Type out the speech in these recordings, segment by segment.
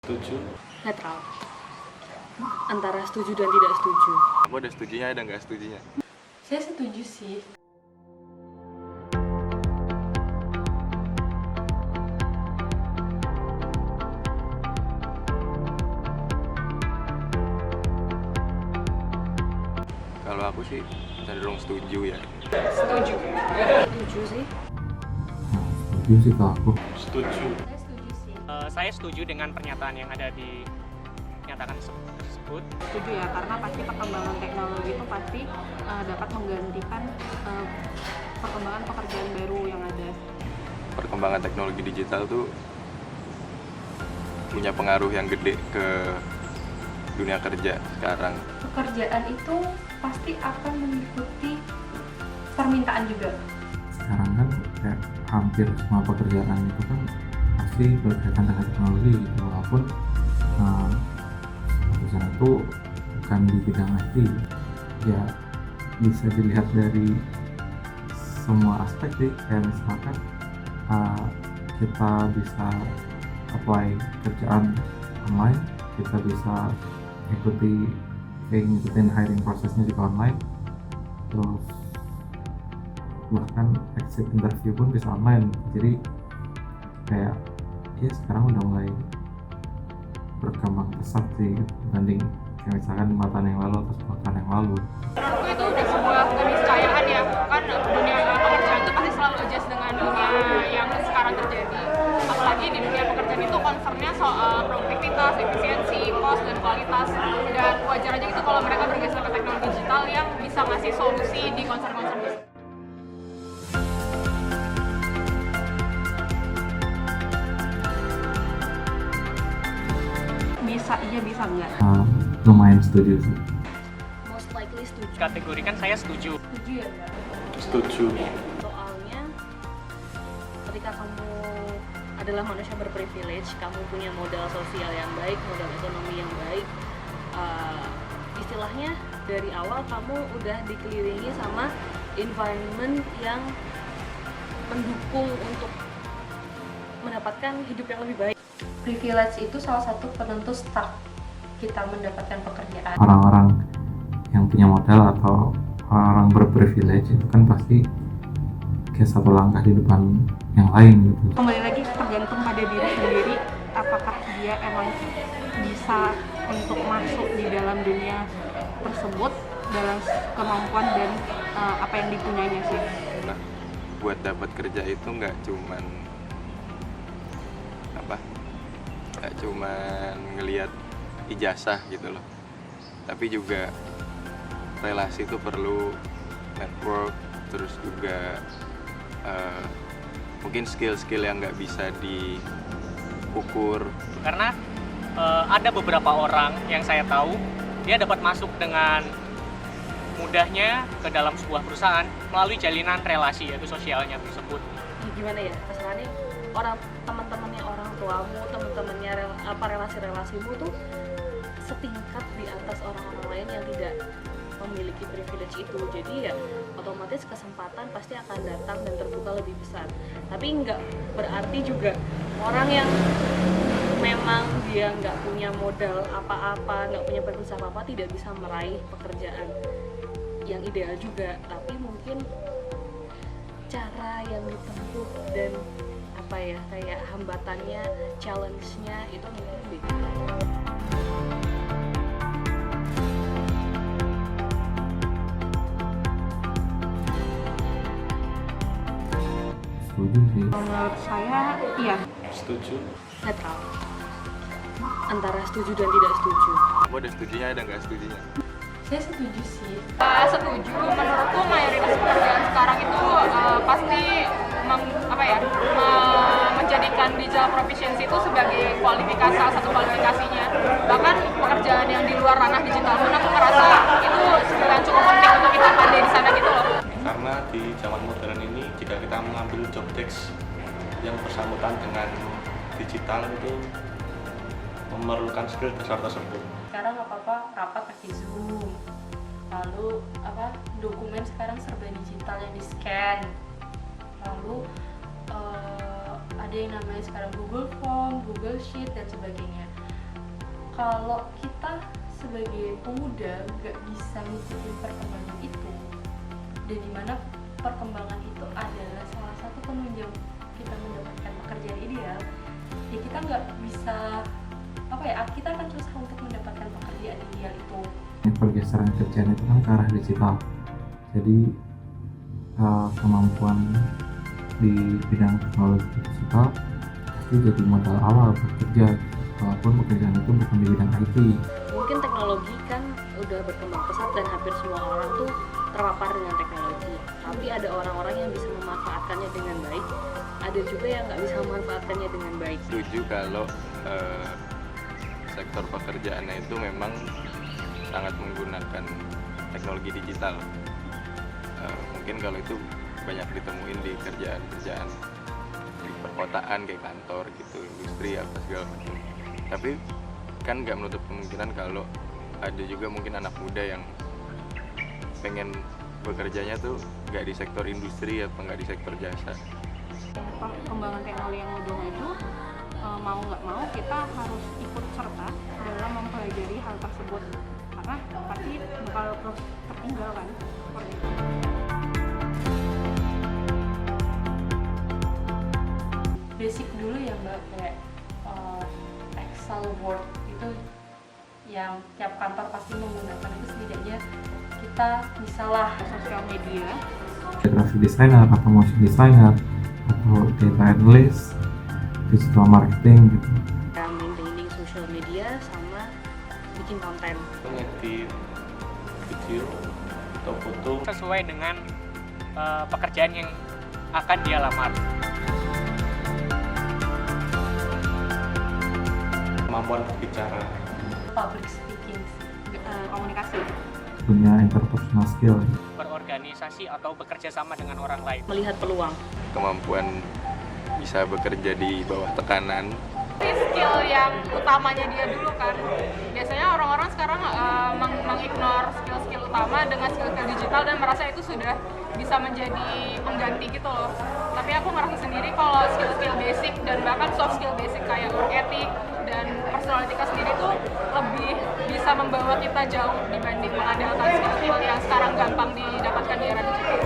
Setuju. Netral. Antara setuju dan tidak setuju. Kamu ada setujunya, ada nggak setujunya? Saya setuju sih. Kalau aku sih cenderung setuju ya. Setuju. Setuju sih. Setuju sih kalau aku. Setuju. Saya setuju sih. Saya setuju dengan pernyataan yang ada di nyatakan tersebut. Setuju ya, karena pasti perkembangan teknologi itu pasti dapat menggantikan perkembangan pekerjaan baru yang ada. Perkembangan teknologi digital tuh punya pengaruh yang gede ke dunia kerja sekarang. Pekerjaan itu pasti akan mengikuti permintaan juga. Sekarang kan kayak hampir semua pekerjaan itu kan pasti berkaitan dengan teknologi gitu. Walaupun pekerjaan itu bukan di bidang IT, ya bisa dilihat dari semua aspek sih. Kayak misalkan kita bisa apply kerjaan online, kita bisa ngikutin hiring prosesnya juga online, terus bahkan exit interview pun bisa online. Jadi kayak ya sekarang udah mulai berkembang pesat sih dibanding kayak misalkan 5 tahun yang lalu atau 10 tahun yang lalu. Menurutku itu udah sebuah keniscayaan ya, kan dunia pekerjaan itu pasti selalu adjust dengan dunia yang sekarang terjadi. Apalagi di dunia pekerjaan itu concernnya soal produktivitas, efisiensi, cost, dan kualitas. Dan wajar aja gitu kalau mereka bergeser ke teknologi digital yang bisa ngasih solusi di concern-concern itu. Bisa iya, bisa enggak. Lumayan setuju sih. Most likely setuju. Kategorikan saya setuju. Setuju ya, Mbak? Setuju. Soalnya ketika kamu adalah manusia berprivilege, kamu punya modal sosial yang baik, modal ekonomi yang baik, istilahnya dari awal kamu udah dikelilingi sama environment yang mendukung untuk mendapatkan hidup yang lebih baik. Privilege itu salah satu penentu start kita mendapatkan pekerjaan. Orang-orang yang punya modal atau orang-orang berprivilege itu kan pasti kayak satu langkah di depan yang lain gitu. Kembali lagi tergantung pada diri sendiri, apakah dia emang bisa untuk masuk di dalam dunia tersebut dalam kemampuan dan apa yang dipunyainya sih. Nah, buat dapat kerja itu nggak cuman ngelihat ijazah gitu loh, tapi juga relasi itu perlu, network, terus juga mungkin skill-skill yang nggak bisa diukur. Karena ada beberapa orang yang saya tahu, dia dapat masuk dengan mudahnya ke dalam sebuah perusahaan melalui jalinan relasi, yaitu sosialnya tersebut. Gimana ya, masalahnya teman-temannya orang tuamu, teman-temannya relasi-relasimu tuh setingkat di atas orang-orang lain yang tidak memiliki privilege itu. Jadi ya otomatis kesempatan pasti akan datang dan terbuka lebih besar. Tapi nggak berarti juga orang yang memang dia nggak punya modal apa-apa, nggak punya privilege apa-apa, tidak bisa meraih pekerjaan yang ideal juga. Tapi mungkin cara yang ditempuh dan apa ya, kayak hambatannya, challenge-nya itu mungkin beda. Setuju sih. Menurut saya iya. Setuju. Netral. Antara setuju dan tidak setuju. Kamu ada setujunya, ada nggak setujunya? Saya setuju sih. Setuju, menurutku mayoritas pekerjaan sekarang itu pasti menjadikan digital proficiency itu sebagai kualifikasi, salah satu kualifikasinya. Bahkan pekerjaan yang di luar ranah digital pun aku merasa itu skill yang cukup penting untuk kita pandai di sana gitu loh. Karena di zaman modern ini jika kita mengambil job desk yang bersangkutan dengan digital itu memerlukan skill dasar tersebut. Sekarang apa-apa rapat pakai Zoom. Lalu dokumen sekarang serba digital yang di-scan. Lalu ada yang namanya sekarang Google Form, Google Sheet dan sebagainya. kalau kita sebagai pemuda nggak bisa ngikutin perkembangan itu, dan dimana perkembangan itu adalah salah satu penunjang kita mendapatkan pekerjaan ideal, ya kita nggak bisa kita akan susah untuk mendapatkan pekerjaan ideal itu. Pergeseran kerjaan itu kan ke arah digital, jadi kemampuan di bidang teknologi digital pasti jadi modal awal bekerja, walaupun pekerjaan itu bukan di bidang IT. Mungkin teknologi kan udah berkembang pesat dan hampir semua orang tuh terpapar dengan teknologi, tapi ada orang-orang yang bisa memanfaatkannya dengan baik, ada juga yang nggak bisa memanfaatkannya dengan baik. Setuju kalau sektor pekerjaannya itu memang sangat menggunakan teknologi digital. Mungkin kalau itu banyak ditemuin di kerjaan-kerjaan di perkotaan kayak kantor gitu, industri apa segala macam. Tapi kan nggak menutup kemungkinan kalau ada juga mungkin anak muda yang pengen bekerjanya tuh nggak di sektor industri atau nggak di sektor jasa. Perkembangan teknologi yang udah maju, mau nggak mau kita harus ikut serta dalam mempelajari hal tersebut, karena pasti bakal terus tertinggal kan seperti itu. Basic dulu ya Mbak, kayak Excel, Word itu yang tiap kantor pasti menggunakan, itu setidaknya kita bisalah. Sosial media, Graphic designer atau motion designer atau data analyst, digital marketing gitu. Maintaining social media sama bikin konten. Mengedit video atau foto Sesuai dengan pekerjaan yang akan dia lamar. kemampuan berbicara, Public speaking, komunikasi, Punya interpersonal skill. Berorganisasi atau bekerja sama dengan orang lain. Melihat peluang. Kemampuan bisa bekerja di bawah tekanan. Ini skill yang utamanya dia dulu kan. Biasanya orang-orang sekarang mengignore skill-skill utama dengan skill-skill digital dan merasa itu sudah bisa menjadi pengganti gitu loh. Tapi aku ngerasa sendiri kalau skill-skill basic dan bahkan soft skill basic kayak work ethic dan personality kita sendiri tuh lebih bisa membawa kita jauh dibanding mengandalkan skill-skill yang sekarang gampang didapatkan di era digital.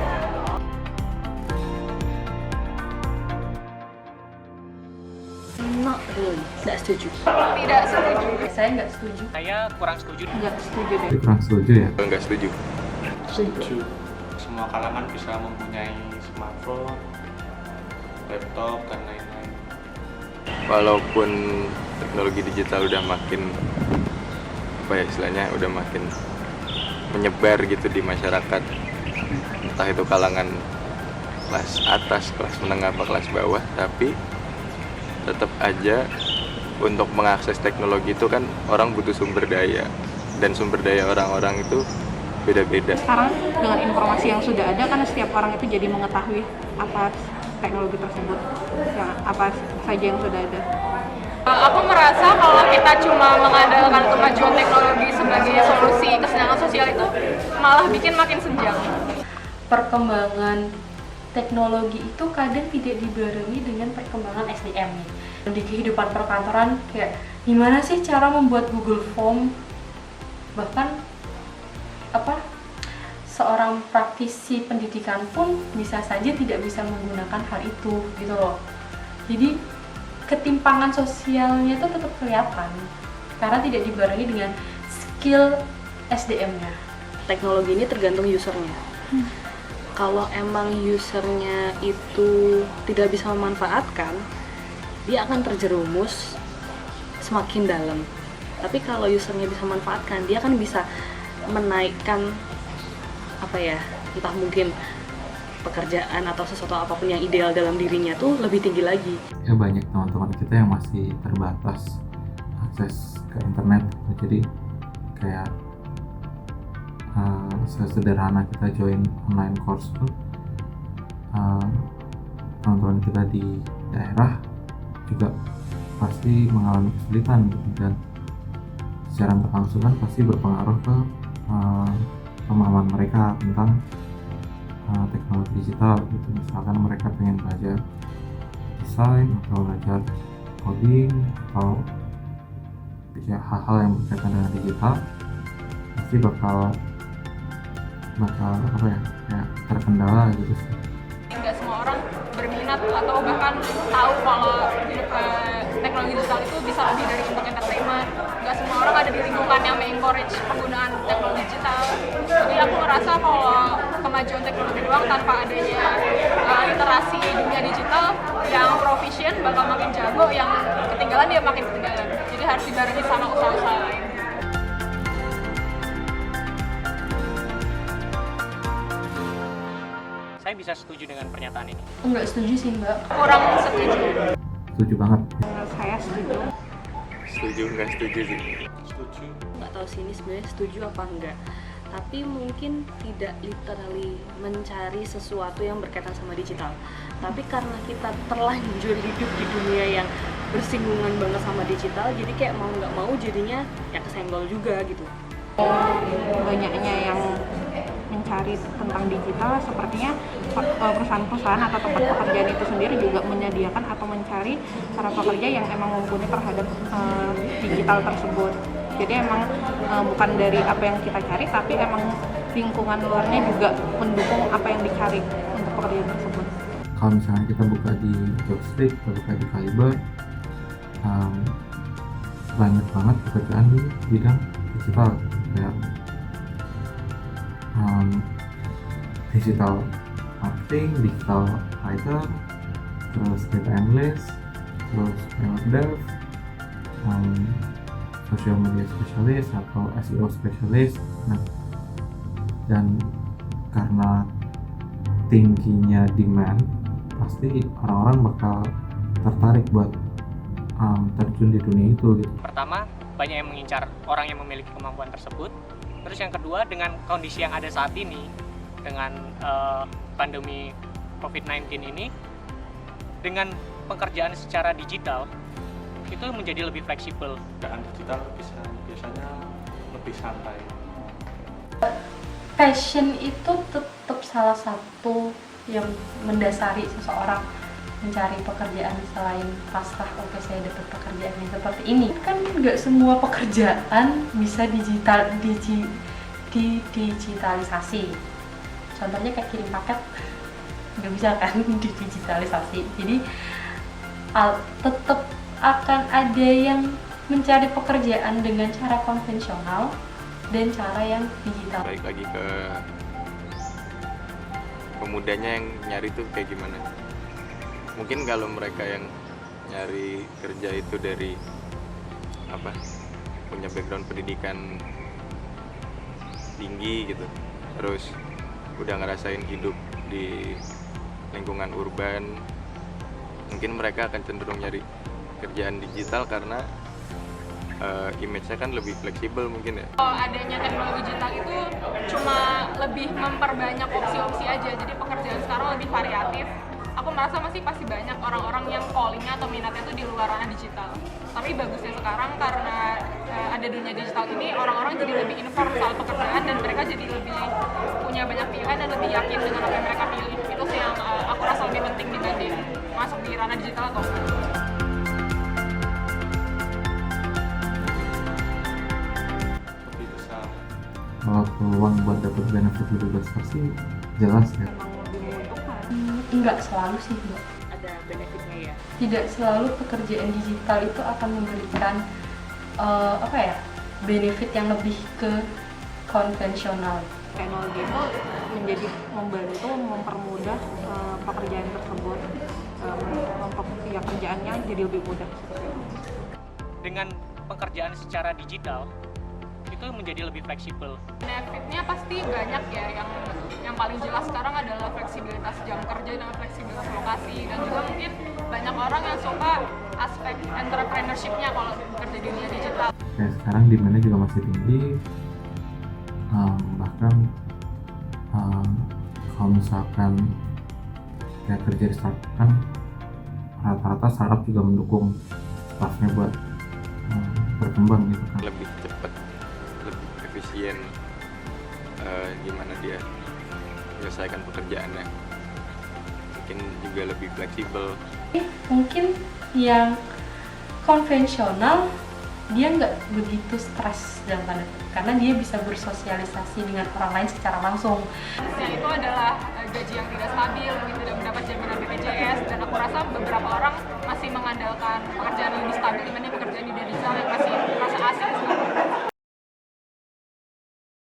Not really, tidak setuju. Tidak setuju. saya nggak setuju. Saya kurang setuju. nggak setuju deh. Jadi kurang setuju ya. Nggak setuju. setuju. Semua kalangan bisa mempunyai smartphone, laptop, dan lain-lain. Walaupun teknologi digital udah makin istilahnya udah makin menyebar gitu di masyarakat, entah itu kalangan kelas atas, kelas menengah, atau kelas bawah, tapi tetap aja untuk mengakses teknologi itu kan orang butuh sumber daya, dan sumber daya orang-orang itu beda-beda. Sekarang dengan informasi yang sudah ada, kan setiap orang itu jadi mengetahui apa teknologi tersebut, yang apa saja yang sudah ada. Aku merasa kalau kita cuma mengandalkan kemajuan teknologi sebagai solusi kesenjangan sosial itu malah bikin makin senjang. Perkembangan teknologi itu kadang tidak dibarengi dengan perkembangan SDM nih. Di kehidupan perkantoran kayak gimana sih cara membuat Google Form, bahkan seorang praktisi pendidikan pun bisa saja tidak bisa menggunakan hal itu gitu loh. Jadi ketimpangan sosialnya itu tetap kelihatan karena tidak dibarengi dengan skill SDM-nya. Teknologi ini tergantung usernya. Kalau emang usernya itu tidak bisa memanfaatkan, dia akan terjerumus semakin dalam. Tapi kalau usernya bisa memanfaatkan, dia kan bisa menaikkan entah mungkin pekerjaan atau sesuatu apapun yang ideal dalam dirinya tuh lebih tinggi lagi. Ya banyak teman-teman kita yang masih terbatas akses ke internet. Jadi kayak sesederhana kita join online course pun teman-teman kita di daerah juga pasti mengalami kesulitan gitu, dan secara tak langsung kan pasti berpengaruh ke pemahaman mereka tentang teknologi digital gitu. Misalkan mereka pengen belajar desain atau belajar coding atau bisa hal-hal yang berkaitan dengan digital pasti bakal apa ya, kayak terkendala gitu sih. Nggak semua orang berminat atau bahkan tahu kalau teknologi digital itu bisa lebih dari untuk entertainment. Nggak semua orang ada di lingkungan yang mengencourage penggunaan teknologi digital. Jadi aku merasa kalau kemajuan teknologi doang tanpa adanya literasi dunia digital yang proficient bakal makin jago, yang ketinggalan dia makin ketinggalan. Jadi harus dibarengi sama usaha-usaha lain. Saya bisa setuju dengan pernyataan ini. Enggak setuju sih Mbak. Kurang setuju. Setuju banget. Saya setuju. Setuju nggak setuju sih? Setuju. Nggak tahu sih ini sebenarnya setuju apa enggak, tapi mungkin tidak literally mencari sesuatu yang berkaitan sama digital, tapi karena kita terlanjur hidup di dunia yang bersinggungan banget sama digital, jadi kayak mau nggak mau jadinya ya kesenggol juga gitu. Banyaknya yang mencari tentang digital, sepertinya perusahaan-perusahaan atau tempat pekerjaan itu sendiri juga menyediakan atau mencari para pekerja yang emang mumpuni terhadap digital tersebut. Jadi emang bukan dari apa yang kita cari, tapi emang lingkungan luarnya juga mendukung apa yang dicari untuk pekerjaan tersebut. Kalau misalnya kita buka di Jobstreet, kita buka di Fiverr, banyak banget pekerjaan di bidang digital, kayak digital marketing, digital writer, terus data analyst, terus web dev, social media specialist atau SEO specialist. Nah, dan karena tingginya demand, pasti orang-orang bakal tertarik buat terjun di dunia itu gitu. Pertama, banyak yang mengincar orang yang memiliki kemampuan tersebut. Terus yang kedua, dengan kondisi yang ada saat ini, dengan pandemi COVID-19 ini, dengan pekerjaan secara digital, itu menjadi lebih fleksibel. Pekerjaan digital biasanya lebih santai. Passion itu tetap salah satu yang mendasari seseorang mencari pekerjaan selain pasrah, oke saya dapat pekerjaan yang seperti ini. Kan nggak semua pekerjaan bisa digitalisasi. Contohnya kayak kirim paket nggak bisa kan digitalisasi. Jadi tetap akan ada yang mencari pekerjaan dengan cara konvensional dan cara yang digital. Baik lagi ke pemudanya yang nyari tuh kayak gimana? Mungkin kalau mereka yang nyari kerja itu dari apa, punya background pendidikan tinggi gitu, terus udah ngerasain hidup di lingkungan urban, mungkin mereka akan cenderung nyari kerjaan digital karena image-nya kan lebih fleksibel mungkin ya. Adanya teknologi digital itu cuma lebih memperbanyak opsi-opsi aja, jadi pekerjaan sekarang lebih variatif. Aku merasa masih pasti banyak orang-orang yang callingnya atau minatnya itu di luar ranah digital. Tapi bagusnya sekarang karena ada dunia digital ini, orang-orang jadi lebih inform soal pekerjaan dan mereka jadi lebih punya banyak pilihan dan lebih yakin dengan apa yang mereka pilih. Itu sih yang aku rasa lebih penting dibanding masuk di ranah digital atau enggak. Lebih besar. Kalau peluang buat dapat benefit lebih besar sih jelas ya. Enggak selalu sih Mbak. Ada benefitnya ya. Tidak selalu pekerjaan digital itu akan memberikan benefit yang lebih ke konvensional. Teknologi itu menjadi membantu mempermudah pekerjaan tersebut, kerjaannya jadi lebih mudah. Dengan pekerjaan secara digital, itu menjadi lebih fleksibel. Benefitnya pasti banyak ya, yang paling jelas sekarang adalah fleksibilitas jam kerja dan fleksibilitas lokasi, dan juga mungkin banyak orang yang suka aspek entrepreneurship-nya kalau bekerja di dunia digital. Kayak sekarang demand-nya juga masih tinggi, bahkan kalau misalkan kayak kerja di startup kan rata-rata startup juga mendukung staffnya buat berkembang gitu kan. Lebih cepat, lebih efisien, gimana dia menyelesaikan pekerjaannya, mungkin juga lebih fleksibel. Mungkin yang konvensional dia nggak begitu stres dalam tanda kutip, karena dia bisa bersosialisasi dengan orang lain secara langsung. Ya, itu adalah gaji yang tidak stabil, mungkin tidak mendapat jaminan